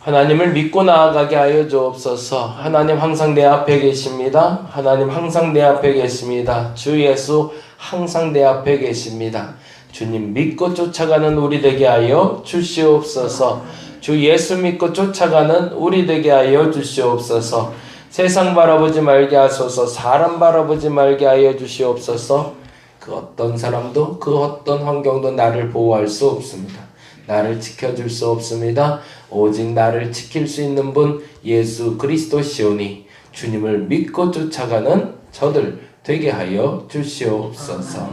하나님을 믿고 나아가게 하여 주옵소서. 하나님 항상 내 앞에 계십니다. 하나님 항상 내 앞에 계십니다. 주 예수 항상 내 앞에 계십니다. 주님 믿고 쫓아가는 우리 되게 하여 주시옵소서. 주 예수 믿고 쫓아가는 우리 되게 하여 주시옵소서. 세상 바라보지 말게 하소서. 사람 바라보지 말게 하여 주시옵소서. 그 어떤 사람도 그 어떤 환경도 나를 보호할 수 없습니다. 나를 지켜줄 수 없습니다. 오직 나를 지킬 수 있는 분 예수 그리스도시오니 주님을 믿고 쫓아가는 저들 되게 하여 주시옵소서.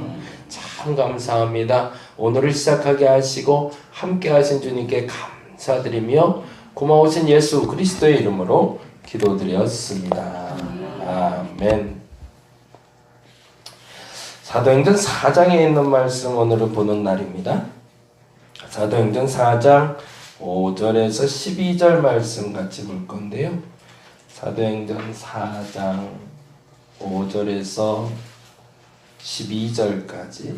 참 감사합니다. 오늘을 시작하게 하시고 함께 하신 주님께 감사드리며 고마우신 예수 그리스도의 이름으로 기도드렸습니다. 아멘. 사도행전 4장에 있는 말씀 오늘은 보는 날입니다. 사도행전 4장 5절에서 12절 말씀 같이 볼 건데요. 사도행전 4장 5절에서 12절까지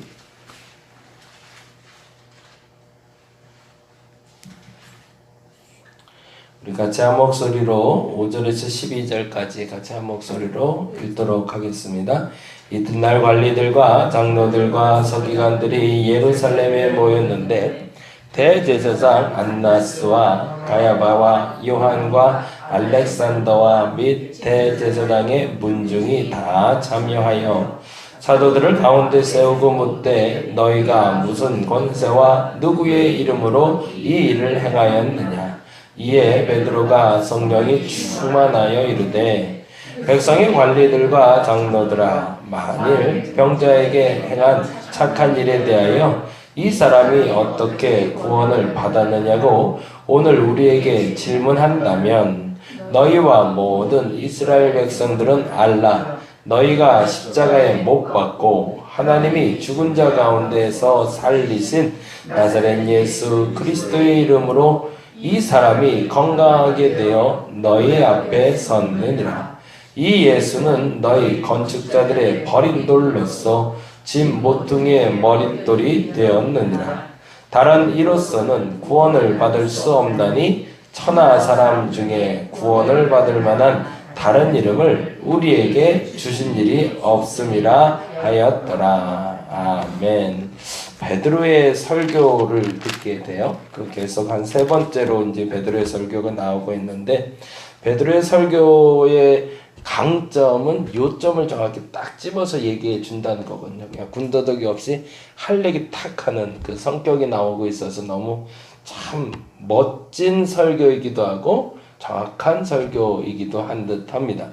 우리 같이 한 목소리로 5절에서 12절까지 같이 한 목소리로 읽도록 하겠습니다. 이튿날 관리들과 장로들과 서기관들이 예루살렘에 모였는데 대제사장 안나스와 가야바와 요한과 알렉산더와 및 대제사장의 문중이 다 참여하여 사도들을 가운데 세우고 묻되 너희가 무슨 권세와 누구의 이름으로 이 일을 행하였느냐. 이에 베드로가 성령이 충만하여 이르되 백성의 관리들과 장로들아 만일 병자에게 행한 착한 일에 대하여 이 사람이 어떻게 구원을 받았느냐고 오늘 우리에게 질문한다면 너희와 모든 이스라엘 백성들은 알라. 너희가 십자가에 못 박고 하나님이 죽은 자 가운데서 살리신 나사렛 예수 그리스도의 이름으로 이 사람이 건강하게 되어 너희 앞에 섰느니라. 이 예수는 너희 건축자들의 버린 돌로서 짐 모퉁이의 머릿돌이 되었느니라. 다른 이로서는 구원을 받을 수 없나니 천하 사람 중에 구원을 받을 만한 다른 이름을 우리에게 주신 일이 없음이라 하였더라. 아멘. 베드로의 설교를 듣게 돼요. 그 계속 한 세 번째로 이제 베드로의 설교가 나오고 있는데 베드로의 설교의 강점은 요점을 정확히 딱 집어서 얘기해 준다는 거거든요. 그냥 군더더기 없이 할 얘기 탁 하는 그 성격이 나오고 있어서 너무 참 멋진 설교이기도 하고 정확한 설교이기도 한 듯합니다.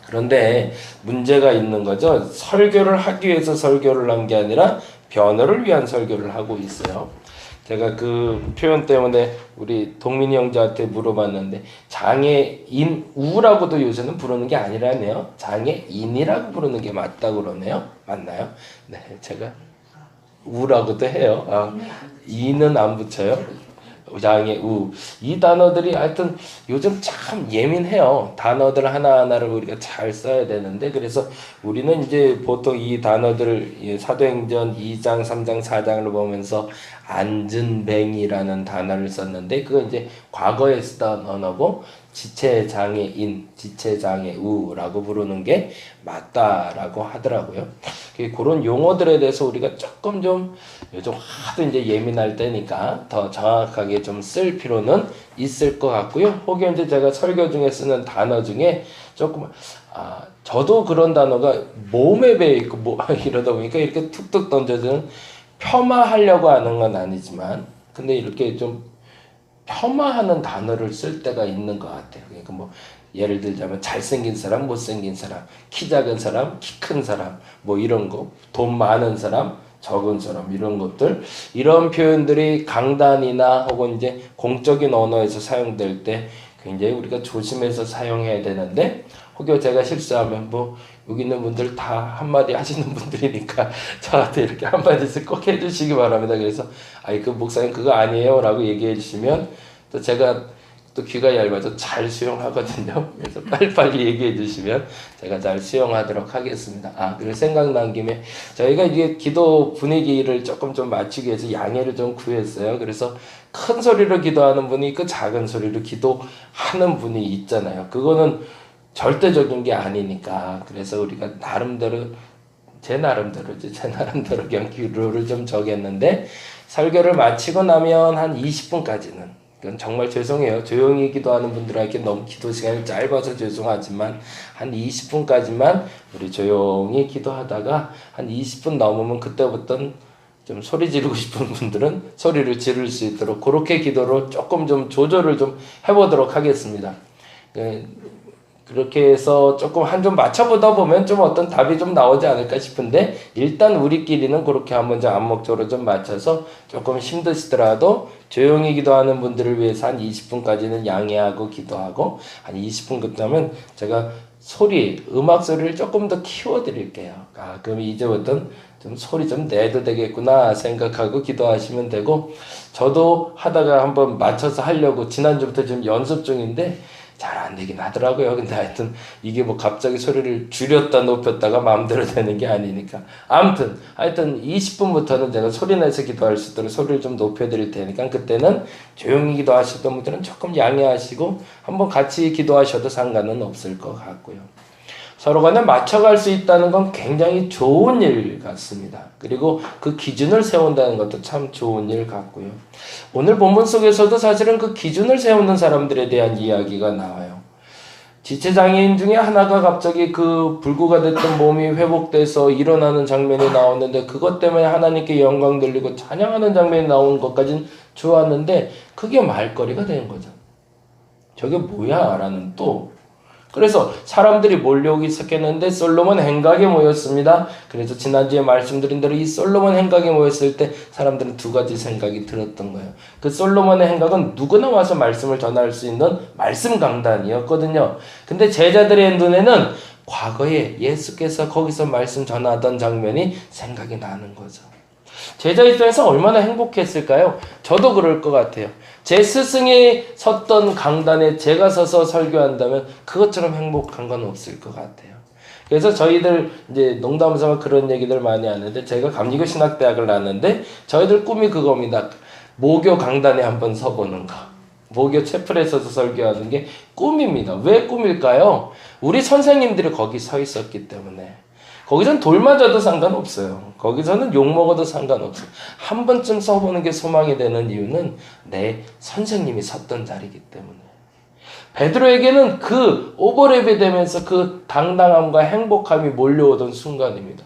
그런데 문제가 있는 거죠. 설교를 하기 위해서 설교를 한 게 아니라 변호를 위한 설교를 하고 있어요. 제가 그 표현 때문에 우리 동민이 형제한테 물어봤는데 장애인 우라고도 요새는 부르는 게 아니라네요. 장애인이라고 부르는 게 맞다고 그러네요. 맞나요? 네, 제가 우라고도 해요. 이는 안 붙여요. 장애우. 이 단어들이 하여튼 요즘 참 예민해요. 단어들 하나하나를 우리가 잘 써야 되는데 그래서 우리는 이제 보통 이 단어들을 사도행전 2장, 3장, 4장을 보면서 안전뱅이라는 단어를 썼는데 그건 이제 과거에 쓰던 언어고 지체장애인, 지체장애우라고 부르는 게 맞다라고 하더라고요. 그런 용어들에 대해서 우리가 조금 좀 요즘 하도 이제 예민할 때니까 더 정확하게 좀 쓸 필요는 있을 것 같고요. 혹여 이제 제가 설교 중에 쓰는 단어 중에 조금 저도 그런 단어가 몸에 배어 있고 뭐 이러다 보니까 이렇게 툭툭 던져주는 폄하하려고 하는 건 아니지만 근데 이렇게 좀 폄하하는 단어를 쓸 때가 있는 것 같아요. 그러니까 뭐 예를 들자면 잘생긴 사람, 못생긴 사람, 키 작은 사람, 키 큰 사람, 뭐 이런 거, 돈 많은 사람, 적은 사람 이런 것들 이런 표현들이 강단이나 혹은 이제 공적인 언어에서 사용될 때 굉장히 우리가 조심해서 사용해야 되는데 혹여 제가 실수하면 뭐 여기 있는 분들 다 한마디 하시는 분들이니까 저한테 이렇게 한마디씩 꼭 해주시기 바랍니다. 그래서 그 목사님 그거 아니에요 라고 얘기해 주시면 또 제가 또 귀가 얇아서 잘 수용하거든요. 그래서 빨리빨리 얘기해 주시면 제가 잘 수용하도록 하겠습니다. 그리고 생각난 김에 저희가 이게 기도 분위기를 조금 좀 맞추기 위해서 양해를 좀 구했어요. 그래서 큰 소리로 기도하는 분이 있고 작은 소리로 기도하는 분이 있잖아요. 그거는 절대적인 게 아니니까. 그래서 우리가 나름대로 제 나름대로 그냥 기도를 좀 정했는데, 설교를 마치고 나면 한 20분까지는, 그건 정말 죄송해요. 조용히 기도하는 분들에게 너무 기도 시간이 짧아서 죄송하지만 한 20분까지만 우리 조용히 기도하다가 한 20분 넘으면 그때부터는 좀 소리 지르고 싶은 분들은 소리를 지를 수 있도록 그렇게 기도를 조금 좀 조절을 좀 해보도록 하겠습니다. 그렇게 해서 조금 한 좀 맞춰보다 보면 좀 어떤 답이 좀 나오지 않을까 싶은데, 일단 우리끼리는 그렇게 한번 좀 암묵적으로 좀 맞춰서 조금 힘드시더라도 조용히 기도하는 분들을 위해서 한 20분까지는 양해하고 기도하고, 한 20분 끝나면 제가 음악 소리를 조금 더 키워드릴게요. 그럼 이제부터는 좀 소리 좀 내도 되겠구나 생각하고 기도하시면 되고, 저도 하다가 한번 맞춰서 하려고 지난주부터 지금 연습 중인데 잘 안 되긴 하더라고요. 근데 하여튼 이게 뭐 갑자기 소리를 줄였다 높였다가 마음대로 되는 게 아니니까. 하여튼 20분부터는 제가 소리 내서 기도할 수 있도록 소리를 좀 높여드릴 테니까, 그때는 조용히 기도하시던 분들은 조금 양해하시고 한번 같이 기도하셔도 상관은 없을 것 같고요. 서로 간에 맞춰갈 수 있다는 건 굉장히 좋은 일 같습니다. 그리고 그 기준을 세운다는 것도 참 좋은 일 같고요. 오늘 본문 속에서도 사실은 그 기준을 세우는 사람들에 대한 이야기가 나와요. 지체장애인 중에 하나가 갑자기 그 불구가 됐던 몸이 회복돼서 일어나는 장면이 나오는데, 그것 때문에 하나님께 영광 돌리고 찬양하는 장면이 나오는 것까지는 좋았는데 그게 말거리가 된 거죠. 저게 뭐야? 라는 또. 그래서 사람들이 몰려오기 시작했는데 솔로몬 행각에 모였습니다. 그래서 지난주에 말씀드린 대로 이 솔로몬 행각에 모였을 때 사람들은 두 가지 생각이 들었던 거예요. 그 솔로몬의 행각은 누구나 와서 말씀을 전할 수 있는 말씀 강단이었거든요. 근데 제자들의 눈에는 과거에 예수께서 거기서 말씀 전하던 장면이 생각이 나는 거죠. 제자 입장에서 얼마나 행복했을까요? 저도 그럴 것 같아요. 제 스승이 섰던 강단에 제가 서서 설교한다면 그것처럼 행복한 건 없을 것 같아요. 그래서 저희들 이제 농담삼아 그런 얘기들 많이 하는데, 제가 감리교 신학대학을 나왔는데 저희들 꿈이 그겁니다. 모교 강단에 한번 서보는 거. 모교 채플에 서서 설교하는 게 꿈입니다. 왜 꿈일까요? 우리 선생님들이 거기 서 있었기 때문에. 거기선 돌 맞아도 상관없어요. 거기서는 욕 먹어도 상관없어요. 한 번쯤 써보는 게 소망이 되는 이유는 내 선생님이 섰던 자리이기 때문에. 베드로에게는 그 오버랩이 되면서 그 당당함과 행복함이 몰려오던 순간입니다.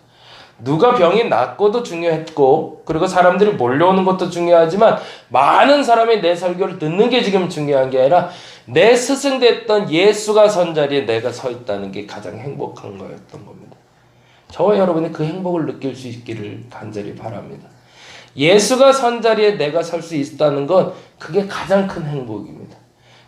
누가 병이 낫고도 중요했고, 그리고 사람들이 몰려오는 것도 중요하지만 많은 사람이 내 설교를 듣는 게 지금 중요한 게 아니라 내 스승 됐던 예수가 선 자리에 내가 서 있다는 게 가장 행복한 거였던 겁니다. 저와 여러분이 그 행복을 느낄 수 있기를 간절히 바랍니다. 예수가 선 자리에 내가 설 수 있다는 건 그게 가장 큰 행복입니다.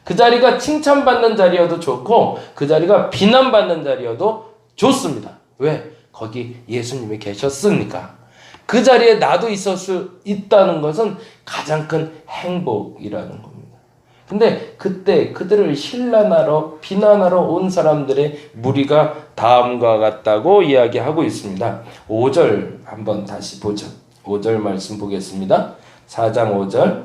그 자리가 칭찬받는 자리여도 좋고 그 자리가 비난받는 자리여도 좋습니다. 왜? 거기 예수님이 계셨으니까. 그 자리에 나도 있을 수 있다는 것은 가장 큰 행복이라는 겁니다. 근데 그때 그들을 신란하러 비난하러 온 사람들의 무리가 다음과 같다고 이야기하고 있습니다. 5절 한번 다시 보죠. 5절 말씀 보겠습니다. 4장 5절.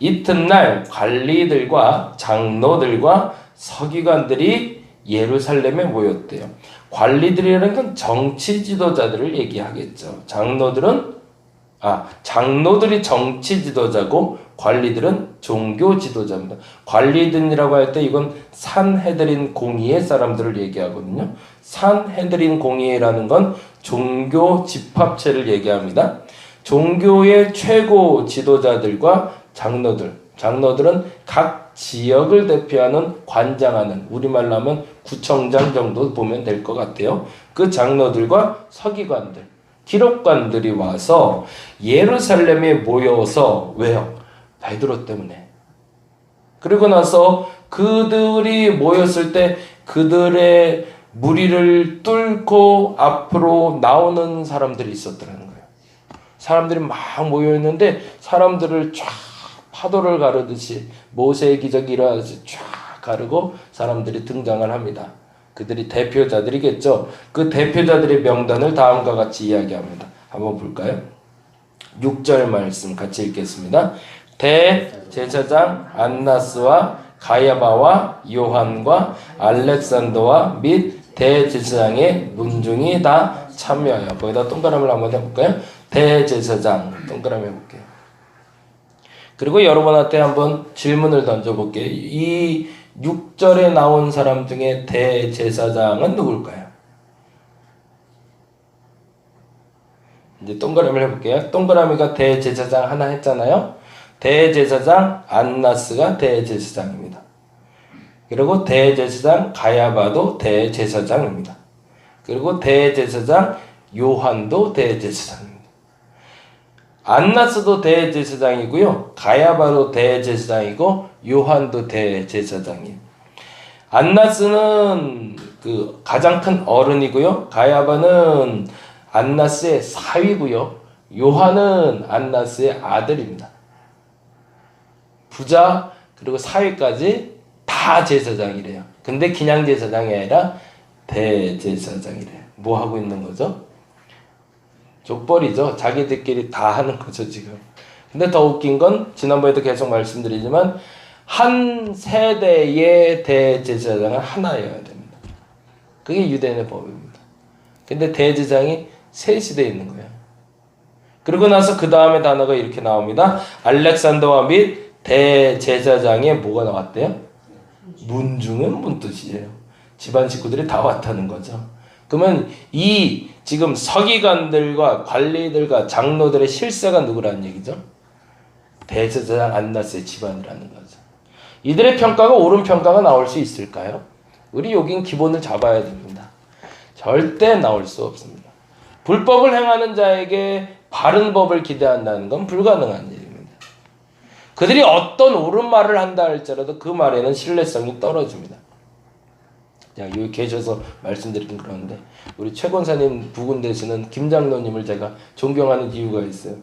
이튿날 관리들과 장로들과 서기관들이 예루살렘에 모였대요. 관리들이라는 건 정치 지도자들을 얘기하겠죠. 장로들이 정치 지도자고 관리들은 종교 지도자입니다. 관리들이라고 할 때 이건 산헤드린 공의의 사람들을 얘기하거든요. 산헤드린 공의라는 건 종교 집합체를 얘기합니다. 종교의 최고 지도자들과 장로들은 각 지역을 대표하는 관장하는, 우리말로 하면 구청장 정도 보면 될 것 같아요. 그 장로들과 서기관들, 기록관들이 와서 예루살렘에 모여서, 왜요? 베드로 때문에. 그리고 나서 그들이 모였을 때 그들의 무리를 뚫고 앞으로 나오는 사람들이 있었더라는 거예요. 사람들이 막 모여있는데 사람들을 쫙 파도를 가르듯이 모세의 기적이 일어나듯이 쫙 가르고 사람들이 등장을 합니다. 그들이 대표자들이겠죠. 그 대표자들의 명단을 다음과 같이 이야기합니다. 한번 볼까요? 6절 말씀 같이 읽겠습니다. 대제사장 안나스와 가야바와 요한과 알렉산더와 및 대제사장의 문중이 다 참여하여, 거기다 동그라미를 한번 해볼까요? 대제사장 동그라미 해볼게요. 그리고 여러분한테 한번 질문을 던져볼게요. 이 6절에 나온 사람 중에 대제사장은 누굴까요? 이제 동그라미를 해볼게요. 동그라미가 대제사장 하나 했잖아요. 대제사장 안나스가 대제사장입니다. 그리고 대제사장 가야바도 대제사장입니다. 그리고 대제사장 요한도 대제사장입니다. 안나스도 대제사장이고요. 가야바도 대제사장이고 요한도 대제사장이에요. 안나스는 그 가장 큰 어른이고요. 가야바는 안나스의 사위고요. 요한은 안나스의 아들입니다. 부자 그리고 사위까지 다 제사장이래요. 근데 그냥 제사장이 아니라 대제사장이래요. 뭐 하고 있는 거죠? 족벌이죠. 자기들끼리 다 하는 거죠 지금. 근데 더 웃긴 건 지난번에도 계속 말씀드리지만 한 세대의 대제사장은 하나여야 됩니다. 그게 유대인의 법입니다. 근데 대제사장이 세 시대에 있는 거예요. 그리고 나서 그 다음에 단어가 이렇게 나옵니다. 알렉산더와 및 대제사장에 뭐가 나왔대요? 문중은 뭔 뜻이에요? 집안 식구들이 다 왔다는 거죠. 그러면 이 지금 서기관들과 관리들과 장로들의 실세가 누구라는 얘기죠? 대제사장 안나스의 집안이라는 거죠. 이들의 평가가 옳은 평가가 나올 수 있을까요? 우리 여긴 기본을 잡아야 됩니다. 절대 나올 수 없습니다. 불법을 행하는 자에게 바른 법을 기대한다는 건 불가능한 일입니다. 그들이 어떤 옳은 말을 한다 할지라도 그 말에는 신뢰성이 떨어집니다. 여기 계셔서 말씀드리긴 그러는데 우리 최 권사님 부군 되시는 김 장로님을 제가 존경하는 이유가 있어요.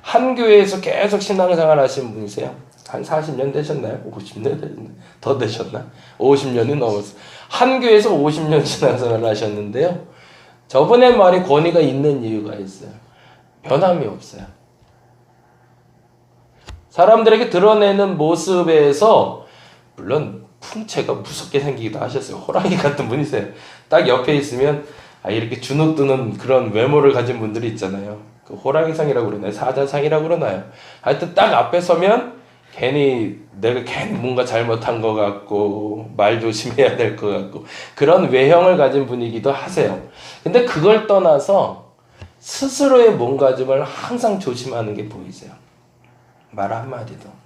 한 교회에서 계속 신앙생활 하신 분이세요. 한 40년 되셨나요? 50년 되셨나요? 더 되셨나? 50년이 넘었어요. 한 교회에서 50년 신앙생활을 하셨는데요. 저분의 말이 권위가 있는 이유가 있어요. 변함이 없어요. 사람들에게 드러내는 모습에서 물론 풍채가 무섭게 생기기도 하셨어요. 호랑이 같은 분이세요. 딱 옆에 있으면 이렇게 주눅 드는 그런 외모를 가진 분들이 있잖아요. 그 호랑이상이라고 그러나요? 사자상이라고 그러나요? 하여튼 딱 앞에 서면 괜히 내가 괜히 뭔가 잘못한 것 같고 말 조심해야 될 것 같고 그런 외형을 가진 분이기도 하세요. 근데 그걸 떠나서 스스로의 몸가짐을 항상 조심하는 게 보이세요. 말 한마디도.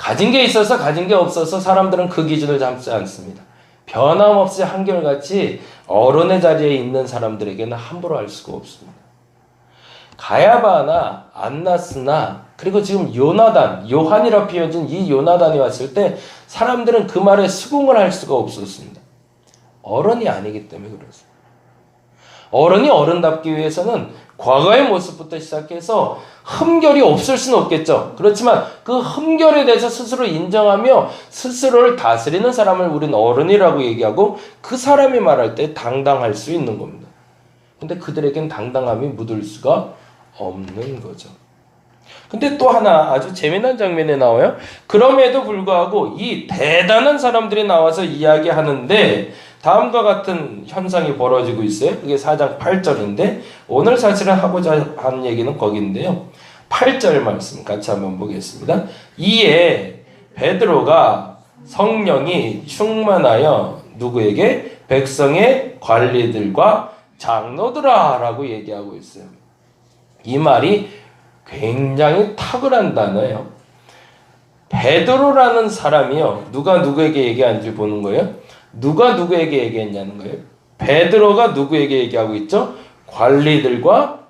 가진 게 있어서 가진 게 없어서 사람들은 그 기준을 잡지 않습니다. 변함없이 한결같이 어른의 자리에 있는 사람들에게는 함부로 할 수가 없습니다. 가야바나 안나스나 그리고 지금 요나단, 요한이라 피어진 이 요나단이 왔을 때 사람들은 그 말에 수긍을 할 수가 없었습니다. 어른이 아니기 때문에 그렇습니다. 어른이 어른답기 위해서는 과거의 모습부터 시작해서 흠결이 없을 수는 없겠죠. 그렇지만 그 흠결에 대해서 스스로 인정하며 스스로를 다스리는 사람을 우리는 어른이라고 얘기하고 그 사람이 말할 때 당당할 수 있는 겁니다. 근데 그들에겐 당당함이 묻을 수가 없는 거죠. 근데 또 하나 아주 재미난 장면에 나와요. 그럼에도 불구하고 이 대단한 사람들이 나와서 이야기하는데 다음과 같은 현상이 벌어지고 있어요. 그게 4장 8절인데 오늘 사실은 하고자 하는 얘기는 거기인데요. 8절 말씀 같이 한번 보겠습니다. 이에 베드로가 성령이 충만하여 누구에게? 백성의 관리들과 장로들아 라고 얘기하고 있어요. 이 말이 굉장히 탁월한 단어예요. 베드로라는 사람이요. 누가 누구에게 얘기하는지 보는 거예요. 누가 누구에게 얘기했냐는 거예요. 베드로가 누구에게 얘기하고 있죠? 관리들과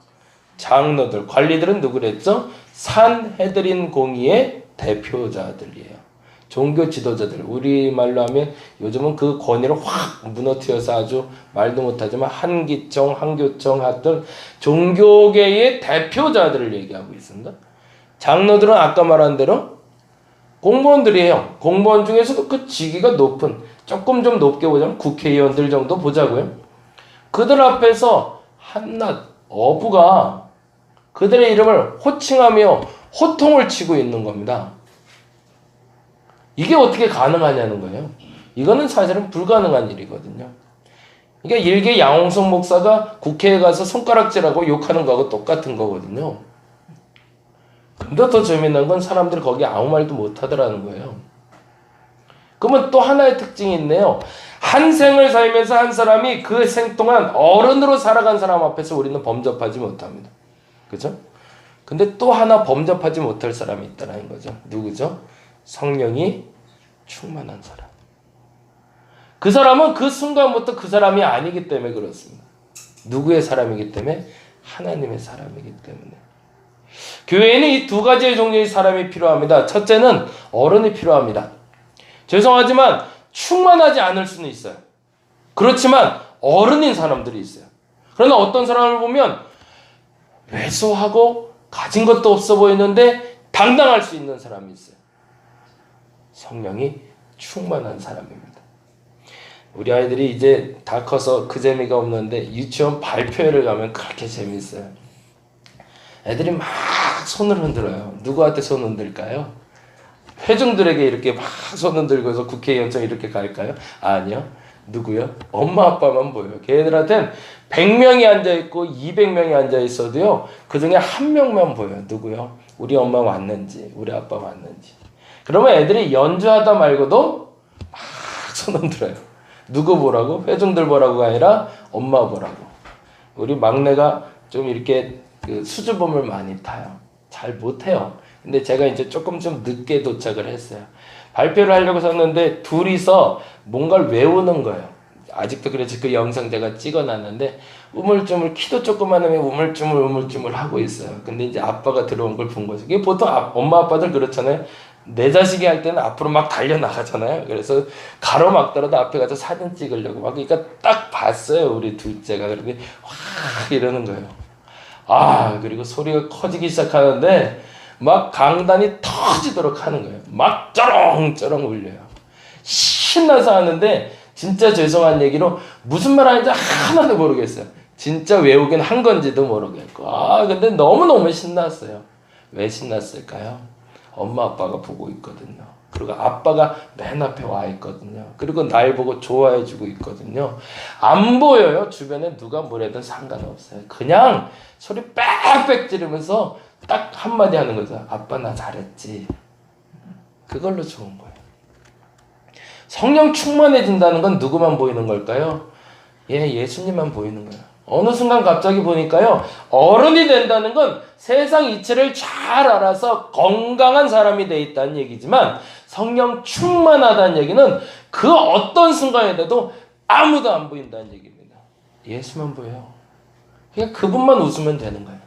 장로들. 관리들은 누구랬죠? 산헤드린 공의의 대표자들이에요. 종교 지도자들. 우리말로 하면 요즘은 그 권위를 확 무너뜨려서 아주 말도 못하지만 한기총, 한교총 하던 종교계의 대표자들을 얘기하고 있습니다. 장로들은 아까 말한 대로 공무원들이에요. 공무원 중에서도 그 직위가 높은, 조금 좀 높게 보자면 국회의원들 정도 보자고요. 그들 앞에서 한낱 어부가 그들의 이름을 호칭하며 호통을 치고 있는 겁니다. 이게 어떻게 가능하냐는 거예요. 이거는 사실은 불가능한 일이거든요. 그러니까 일개 양홍석 목사가 국회에 가서 손가락질하고 욕하는 거하고 똑같은 거거든요. 근데 더 재미난 건 사람들이 거기 아무 말도 못하더라는 거예요. 그러면 또 하나의 특징이 있네요. 한 생을 살면서 한 사람이 그 생 동안 어른으로 살아간 사람 앞에서 우리는 범접하지 못합니다. 그죠? 근데 또 하나 범접하지 못할 사람이 있다는 거죠. 누구죠? 성령이 충만한 사람. 그 사람은 그 순간부터 그 사람이 아니기 때문에 그렇습니다. 누구의 사람이기 때문에? 하나님의 사람이기 때문에. 교회에는 이 두 가지의 종류의 사람이 필요합니다. 첫째는 어른이 필요합니다. 죄송하지만 충만하지 않을 수는 있어요. 그렇지만 어른인 사람들이 있어요. 그러나 어떤 사람을 보면 왜소하고 가진 것도 없어 보이는데 당당할 수 있는 사람이 있어요. 성령이 충만한 사람입니다. 우리 아이들이 이제 다 커서 그 재미가 없는데 유치원 발표회를 가면 그렇게 재미있어요. 애들이 막 손을 흔들어요. 누구한테 손 흔들까요? 회중들에게 이렇게 막 손 흔들고서 국회의원처럼 이렇게 갈까요? 아니요. 누구요? 엄마 아빠만 보여요. 걔네들한테는 100명이 앉아있고 200명이 앉아있어도요. 그 중에 한 명만 보여요. 누구요? 우리 엄마 왔는지 우리 아빠 왔는지. 그러면 애들이 연주하다 말고도 막 손 흔들어요. 누구 보라고? 회중들 보라고가 아니라 엄마 보라고. 우리 막내가 좀 이렇게 그 수줍음을 많이 타요. 잘 못해요. 근데 제가 이제 조금 좀 늦게 도착을 했어요. 발표를 하려고 섰는데 둘이서 뭔가를 외우는 거예요. 아직도 그래서 그 영상 제가 찍어놨는데 우물쭈물 키도 조그만하면 우물쭈물 하고 있어요. 근데 이제 아빠가 들어온 걸 본 거죠. 이게 보통 엄마 아빠들 그렇잖아요. 내 자식이 할 때는 앞으로 막 달려나가잖아요. 그래서 가로막더라도 앞에 가서 사진 찍으려고 막 그러니까 딱 봤어요. 우리 둘째가. 그런데 확 이러는 거예요. 아 그리고 소리가 커지기 시작하는데 막 강단이 터지도록 하는 거예요. 막 쩌렁쩌렁 울려요. 신나서 하는데 진짜 죄송한 얘기로 무슨 말 하는지 하나도 모르겠어요. 진짜 외우긴 한 건지도 모르겠고. 아 근데 너무너무 신났어요. 왜 신났을까요? 엄마 아빠가 보고 있거든요. 그리고 아빠가 맨 앞에 와 있거든요. 그리고 날 보고 좋아해 주고 있거든요. 안 보여요. 주변에 누가 뭐래든 상관없어요. 그냥 소리 빽빽 지르면서 딱 한마디 하는 거죠. 아빠 나 잘했지. 그걸로 좋은 거예요. 성령 충만해진다는 건 누구만 보이는 걸까요? 예수님만 보이는 거예요. 어느 순간 갑자기 보니까요. 어른이 된다는 건 세상 이치를 잘 알아서 건강한 사람이 돼 있다는 얘기지만 성령 충만하다는 얘기는 그 어떤 순간에도 아무도 안 보인다는 얘기입니다. 예수만 보여요. 그냥 그분만 웃으면 되는 거예요.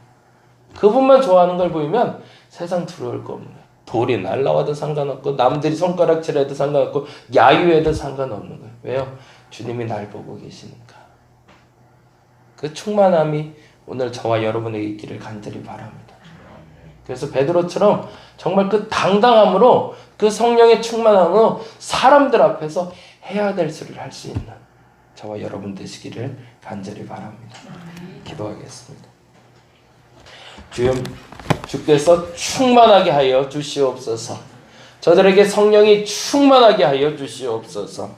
그분만 좋아하는 걸 보이면 세상 두려울 거 없는 거예요. 돌이 날라와도 상관없고 남들이 손가락질해도 상관없고 야유해도 상관없는 거예요. 왜요? 주님이 날 보고 계시니까. 그 충만함이 오늘 저와 여러분에게 있기를 간절히 바랍니다. 그래서 베드로처럼 정말 그 당당함으로 그 성령의 충만함으로 사람들 앞에서 해야 될 소리를 할 수 있는 저와 여러분 되시기를 간절히 바랍니다. 기도하겠습니다. 주여 주께서 충만하게 하여 주시옵소서. 저들에게 성령이 충만하게 하여 주시옵소서.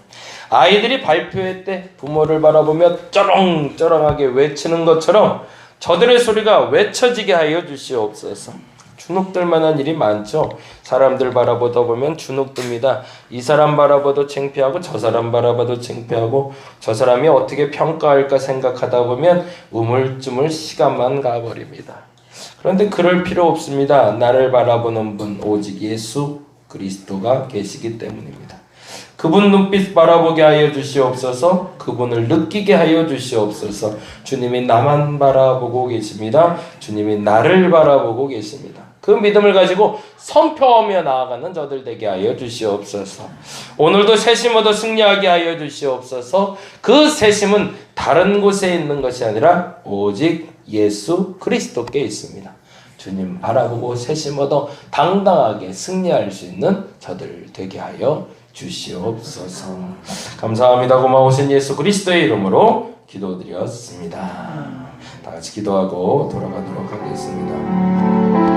아이들이 발표회 때 부모를 바라보며 쩌렁쩌렁하게 외치는 것처럼 저들의 소리가 외쳐지게 하여 주시옵소서. 주눅들 만한 일이 많죠. 사람들 바라보다 보면 주눅듭니다. 이 사람 바라봐도 창피하고 저 사람 바라봐도 창피하고 저 사람이 어떻게 평가할까 생각하다 보면 우물쭈물 시간만 가버립니다. 그런데 그럴 필요 없습니다. 나를 바라보는 분 오직 예수 그리스도가 계시기 때문입니다. 그분 눈빛 바라보게 하여 주시옵소서. 그분을 느끼게 하여 주시옵소서. 주님이 나만 바라보고 계십니다. 주님이 나를 바라보고 계십니다. 그 믿음을 가지고 선포하며 나아가는 저들 되게 하여 주시옵소서. 오늘도 세심 얻어 승리하게 하여 주시옵소서. 그 세심은 다른 곳에 있는 것이 아니라 오직 예수 그리스도께 있습니다. 주님 바라보고 세심 얻어 당당하게 승리할 수 있는 저들 되게 하여 주시옵소서. 감사합니다. 고마우신 예수 그리스도의 이름으로 기도드렸습니다. 다 같이 기도하고 돌아가도록 하겠습니다.